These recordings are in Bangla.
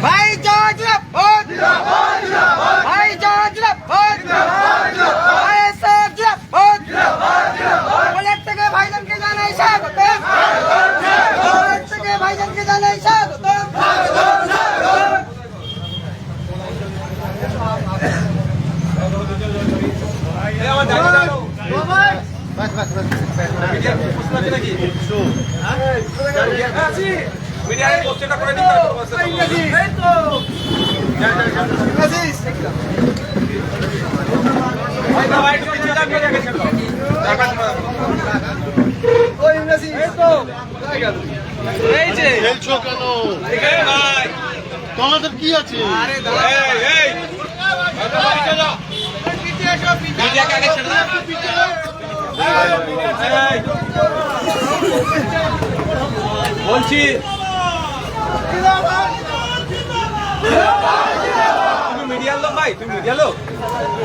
ভাই জর্জ ভোট ভাই George vote ISF vote bullet থেকে ভাইজানকে জানাই স্বাগতম বুলেট থেকে ভাইজানকে জানাই স্বাগতম মিডিয়ায় পোস্টটা করে দিন তোমাদের কি আছে? বলছি তুমি মিডিয়ার লোক ভাই, তুমি মিডিয়ার লোক,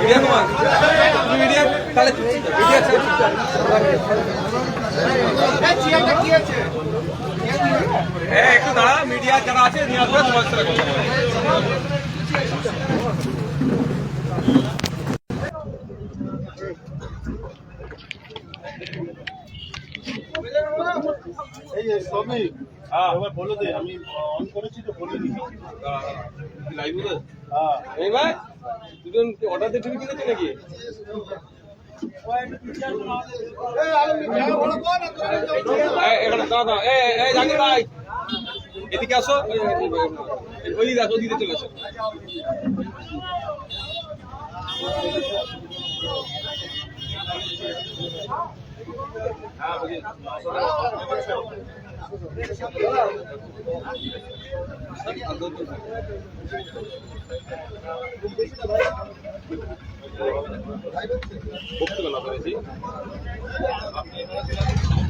মিডিয়া তোমার, তুমি মিডিয়া, তাহলে মিডিয়া একটু দাঁড়া, মিডিয়া যারা আছে নিয়ে আসবে তোমার সাথে কথা বলবে। বলো দে, আমি অন করেছি তো বলিনি। এই ভাই দুজন অর্ডার দিয়ে টিভি কিনেছে নাকি? এখানে দাদা এই জানি ভাই এদিকে আসো, ওইদিকে আসো, ওইদিকে চলে আসো।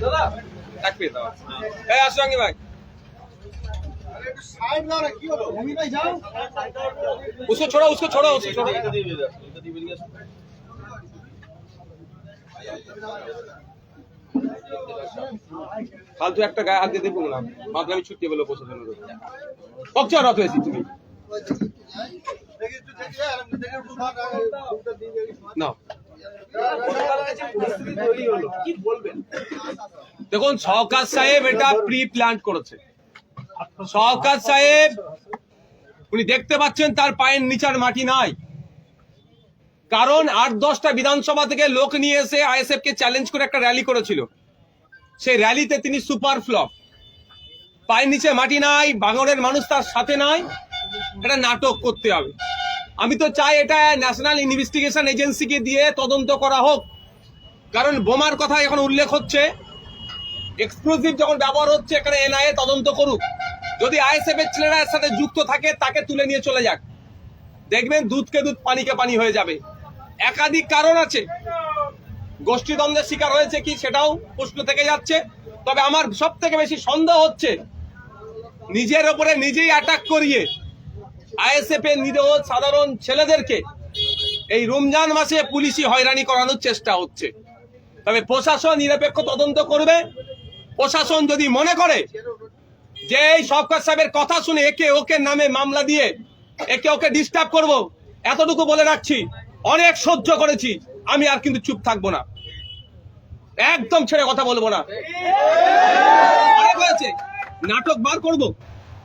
दादा एक पे दादा ए আসো ভাই साइड ना रे কি হলো ভূমি ভাই যাও उसको छोड़ो उसको छोड़ो उसको छोड़ो এটা দিয়ে বেরিয়ে আসো এটা দিয়ে বেরিয়ে আসো ফালতু একটা গায়ে হাত দিয়ে দেবো না বাদ আমি ছুটি বলে বসে জন্য কচ্চা রাত হয়েছি তুমি না দেখুন শওকত সাহেব এটা প্রি প্ল্যান করেছে শওকত সাহেব উনি দেখতে পাচ্ছেন তার পায়ের নিচের মাটি নাই কারণ ৮-১০টা বিধানসভা থেকে লোক নিয়ে এসে আইএসএফ কে চ্যালেঞ্জ করে একটা র্যালি করেছিল সেই র্যালিতে তিনি সুপার ফ্লপ পায়ের নিচে মাটি নাই বাঙালির মানুষ তার সাথে নাই এটা নাটক করতে হবে আমি তো চাই এটা ন্যাশনাল ইনভেস্টিগেশন এজেন্সিকে দিয়ে তদন্ত করা হোক কারণ বোমার কথা এখন উল্লেখ হচ্ছে এক্সক্লুসিভ যখন ব্যবহার হচ্ছে এখানে এনআইএ তদন্ত করুক যদি আইএসএফ এর ছেলেরা এর সাথে যুক্ত থাকে তাকে তুলে নিয়ে চলে যাক দেখবেন দুধকে দুধ পানিকে পানি হয়ে যাবে একাধিক কারণ আছে গোষ্ঠীদ্বন্দ্বের শিকার হয়েছে কি সেটাও প্রশ্ন থেকে যাচ্ছে তবে আমার সব থেকে বেশি সন্দেহ হচ্ছে নিজের ওপরে নিজেই অ্যাটাক করিয়ে আইএসএফ এর নিরীহ সাধারণ ছেলেদেরকে এই রমজান মাসে পুলিশি হয়রানি করানোর চেষ্টা হচ্ছে তবে প্রশাসন নিরপেক্ষ তদন্ত করবে প্রশাসন যদি মনে করে যে এই শওকত সাহেবের কথা শুনে একে ওকে নামে মামলা দিয়ে একে ওকে ডিস্টার্ব করব এতটুকু বলে রাখছি অনেক সহ্য করেছি আমি আর কিন্তু চুপ থাকবো না একদম ছেড়ে কথা বলবো না অনেক হয়েছে নাটক বার করব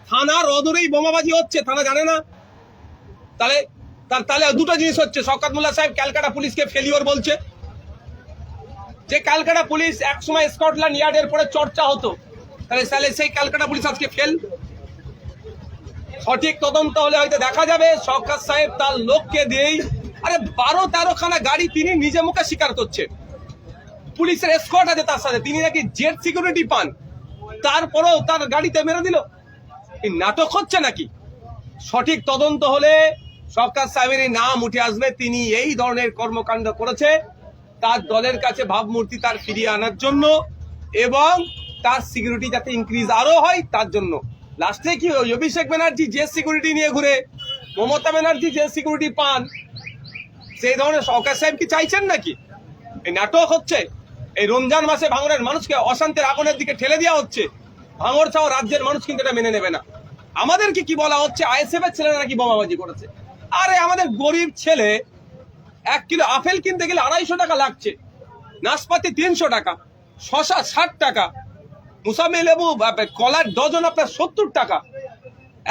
থানার অদূরেই বোমাবাজি হচ্ছে থানা জানে না তাহলে তাহলে দুটো জিনিস হচ্ছে শওকত মোল্লা সাহেব ক্যালকাটা পুলিশকে ফেলিওর বলছে যে ক্যালকাটা পুলিশ একসময় স্কটল্যান্ড ইয়ার্ডের পরে চর্চা হতো তাহলে সেই ক্যালকাটা পুলিশ আজকে ফেল সঠিক তদন্ত হলে হয়তো দেখা যাবে শওকত সাহেব তার লোককে দিয়েই আরে 12-13 খানা গাড়ি তিনি নিজে মুখে স্বীকার করছেন পুলিশের এসকর্ট আছে তার সাথে তিনি নাকি জেট সিকিউরিটি পান তারপরেও তার গাড়িতে মেরে দিল এই নাটক হচ্ছে নাকি সঠিক তদন্ত হলে শওকত সাহেবের নাম উঠে আসবে তিনি এই ধরনের কর্মকাণ্ড করেছে তার দলের কাছে ভাবমূর্তি তার ফিরিয়ে আনার জন্য এবং তার সিকিউরিটি যাতে ইনক্রিজ আরো হয় তার জন্য লাস্টে কি ওই অভিষেক ব্যানার্জি যে সিকিউরিটি নিয়ে ঘুরে, মমতা ব্যানার্জি যে সিকিউরিটি পান, সেই ধরনের সরকার সাহেব কি চাইছেন নাকি? এই নাটক হচ্ছে। এই রমজান মাসে ভাঙড়ের মানুষকে অশান্তির আগুনের দিকে ঠেলে দেওয়া হচ্ছে। ভাঙড় চাও রাজ্যের মানুষ কিন্তু এটা মেনে নেবে না। আমাদেরকে কি বলা হচ্ছে, আইএসএফ এর ছেলেরা নাকি বোমাবাজি করেছে। আরে আমাদের গরিব ছেলে 1 কিলো আপেল কিনতে গেলে 250 টাকা লাগছে, নাশপাতি 300 টাকা, শশা 60 টাকা, মুসাম্বি লেবু কলার ডজন আপনার 70 টাকা।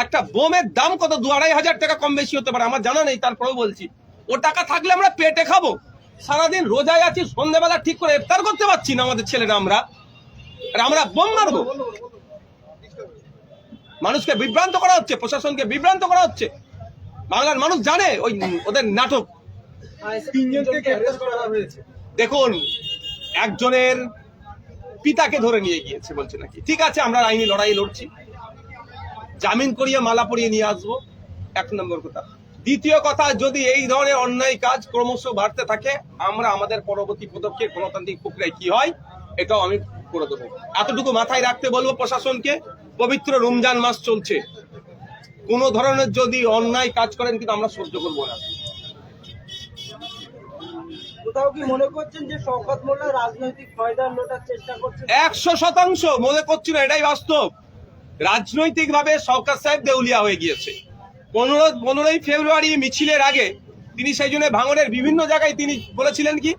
একটা বোমের দাম কত? 2-2.5 টাকা কম বেশি হতে পারে, আমার জানা নেই, তারপরেও বলছি ও টাকা থাকলে আমরা পেটে খাবো। সারাদিন রোজায় আছি, সন্ধ্যেবেলা ঠিক করে ইফতার করতে পারছি না আমাদের ছেলেরা। আমরা বোম মারবো? মানুষকে বিভ্রান্ত করা হচ্ছে, প্রশাসনকে বিভ্রান্ত করা হচ্ছে। বাংলার মানুষ জানে ওই ওদের নাটক। দেখুন, একজনের পিতাকে ধরে নিয়ে গিয়েছে বলছে নাকি, ঠিক আছে আমরা আইনি লড়াই লড়ছি, জামিন করিয়ে মালা পরিয়ে নিয়ে আসবো, 1 নম্বর কথা। দ্বিতীয় কথা, যদি এই ধরনের অন্যায় কাজ ক্রমশ বাড়তে থাকে, আমরা আমাদের পরবর্তী পদক্ষেপ গণতান্ত্রিক প্রক্রিয়ায় কি হয় এটাও আমি করে দেবো। এতটুকু মাথায় রাখতে বলবো প্রশাসনকে। পবিত্র রমজান মাস চলছে, কোন ধরনের যদি অন্যায় কাজ করেন কিন্তু আমরা সহ্য করবো না। কোথাও কি মনে করছেন যে শওকত মোল্লা রাজনৈতিক ফায়দা লোটার চেষ্টা করছেন? 100% মনে করছি না, এটাই বাস্তব। রাজনৈতিক ভাবে শওকত সাহেব দেউলিয়া হয়ে গিয়েছে। 15ই ফেব্রুয়ারি মিছিলের আগে তিনি সেই জন্য ভাঙড়ের বিভিন্ন জায়গায় তিনি বলেছিলেন কি,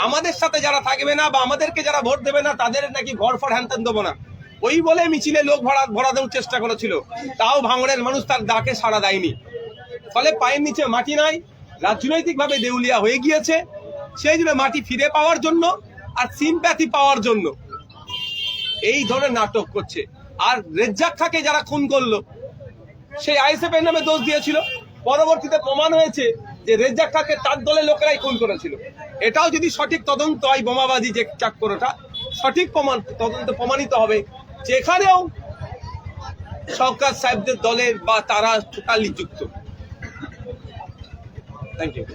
আমাদের সাথে যারা থাকবে না বা আমাদেরকে যারা ভোট দেবে না তাদের নাকি ঘর ফর হ্যানত্যান দেবো না, ওই বলে মিছিলে লোক ভরা দেওয়ার চেষ্টা করেছিল। তাও ভাঙড়ের মানুষ তার ডাকে সাড়া দেয়নি। ফলে পায়ের নিচে মাটি নাই, রাজনৈতিক ভাবে দেউলিয়া হয়ে গিয়েছে। সেই জন্য মাটি ফিরে পাওয়ার জন্য আর সিম্প্যাথি পাওয়ার জন্য এই ধরনের নাটক করছে। আর রেজ্জাক খাকে যারা খুন করলো, সেই আইএসএফ এর নামে দোষ দিয়েছিল, পরবর্তীতে প্রমাণ হয়েছে যে রেজ্জাক খাকে তার দলের লোকেরাই খুন করেছিল। এটাও যদি সঠিক তদন্ত হয়, বোমাবাজি যে চাক্করটা সঠিক তদন্ত প্রমাণিত হবে, যেখানেও শওকত সাহেবদের দলের বা তারা টোটালি যুক্ত। Thank you.